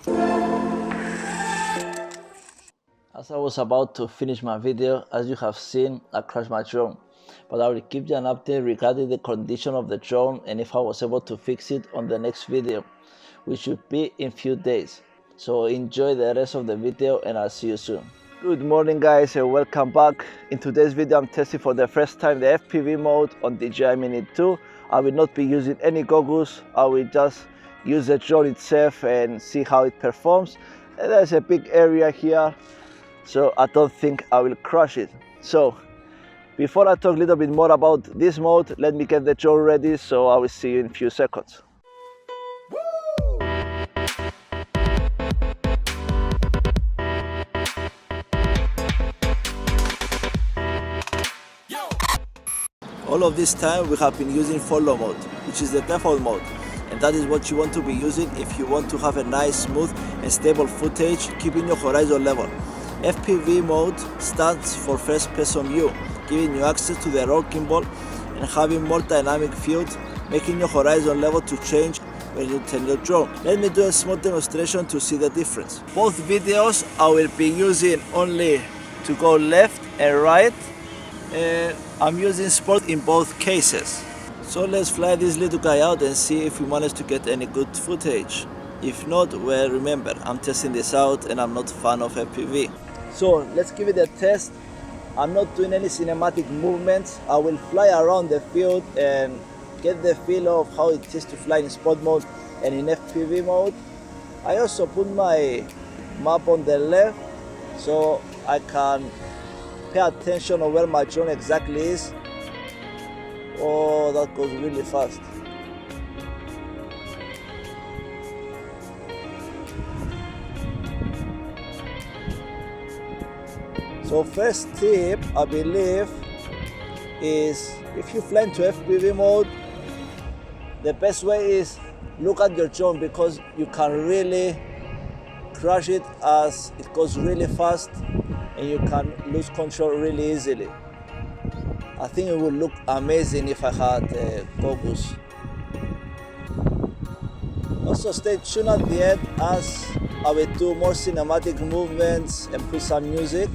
As I was about to finish my video, as you have seen, I crashed my drone. But I will give you an update regarding the condition of the drone and if I was able to fix it on the next video, which should be in few days. So enjoy the rest of the video and I'll see you soon. Good morning guys and welcome back. In today's video I'm testing for the first time the FPV mode on the Dji Mini 2. I will not be using any goggles. I will just use the drone itself and see how it performs. And there's a big area here, so I don't think I will crash it. So before I talk a little bit more about this mode, let me get the drone ready, so I will see you in a few seconds. All of this time we have been using follow mode, which is the default mode, and that is what you want to be using if you want to have a nice, smooth and stable footage, keeping your horizon level. FPV mode stands for first person view, giving you access to the raw gimbal and having more dynamic field, making your horizon level to change when you turn your drone. Let me do a small demonstration to see the difference. Both videos I will be using only to go left and right. I'm using sport in both cases. So let's fly this little guy out and see if we manage to get any good footage. If not, well, remember, I'm testing this out and I'm not a fan of FPV. So let's give it a test. I'm not doing any cinematic movements. I will fly around the field and get the feel of how it is to fly in sport mode and in FPV mode. I also put my map on the left so I can pay attention on where my drone exactly is. Oh, that goes really fast. So first tip, I believe, is if you fly into FPV mode, the best way is look at your drone, because you can really crash it as it goes really fast and you can lose control really easily. I think it would look amazing if I had goggles. Also stay tuned at the end as I will do more cinematic movements and put some music.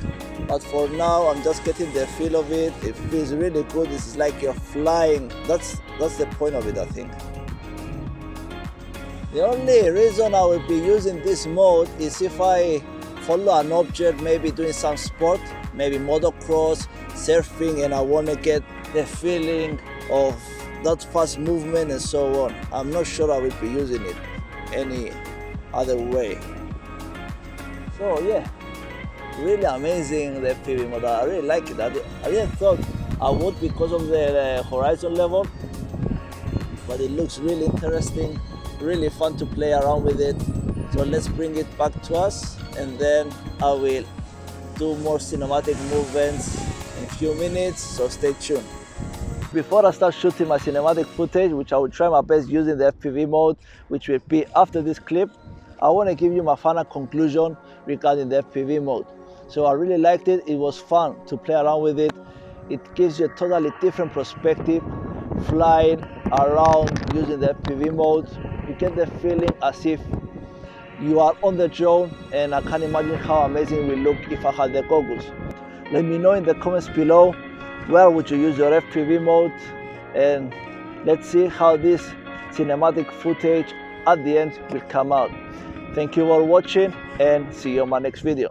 But for now I'm just getting the feel of it. It feels really good. This is like you're flying. That's the point of it, I think. The only reason I will be using this mode is if I follow an object, maybe doing some sport, maybe motocross, surfing, and I want to get the feeling of that fast movement and so on. I'm not sure I will be using it any other way. So yeah, really amazing, the FPV mode. I really like it. I didn't thought I would because of the horizon level, but it looks really interesting, really fun to play around with it. So let's bring it back to us and then I will do more cinematic movements in a few minutes, so stay tuned. Before I start shooting my cinematic footage, which I will try my best using the FPV mode, which will be after this clip, I want to give you my final conclusion regarding the FPV mode. So I really liked it. It was fun to play around with it. It gives you a totally different perspective flying around using the FPV mode. You get the feeling as if you are on the drone, and I can't imagine how amazing it will look if I had the goggles. Let me know in the comments below where would you use your FPV mode, and let's see how this cinematic footage at the end will come out. Thank you for watching and see you on my next video.